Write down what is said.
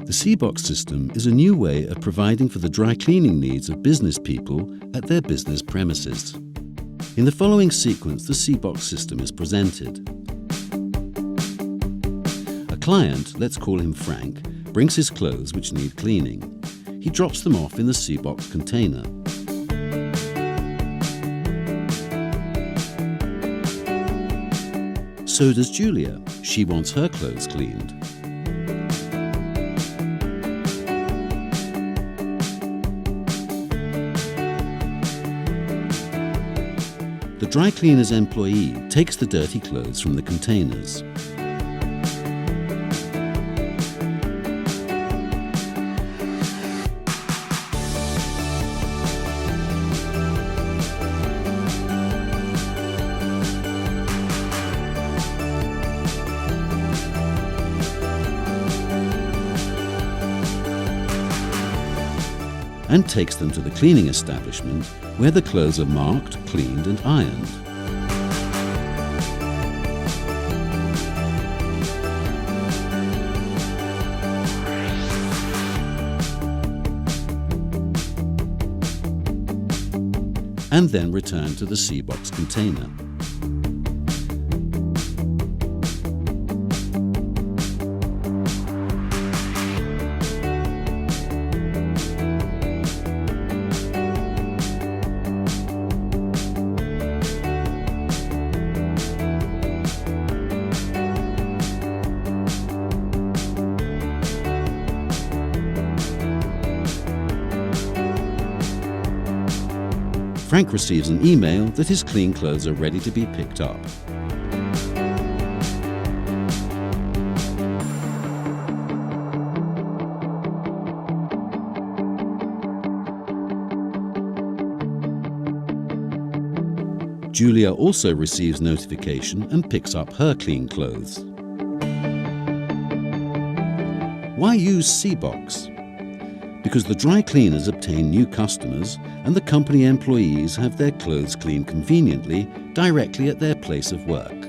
The C-Box system is a new way of providing for the dry cleaning needs of business people at their business premises. In the following sequence, the C-Box system is presented. A client, let's call him Frank, brings his clothes which need cleaning. He drops them off in the C-Box container. So does Julia. She wants her clothes cleaned. The dry cleaner's employee takes the dirty clothes from the containers. And takes them to the cleaning establishment where the clothes are marked, cleaned and ironed. And then returned to the C-Box container. Frank receives an email that his clean clothes are ready to be picked up. Julia also receives notification and picks up her clean clothes. Why use C-Box? Because the dry cleaners obtain new customers and the company employees have their clothes cleaned conveniently directly at their place of work.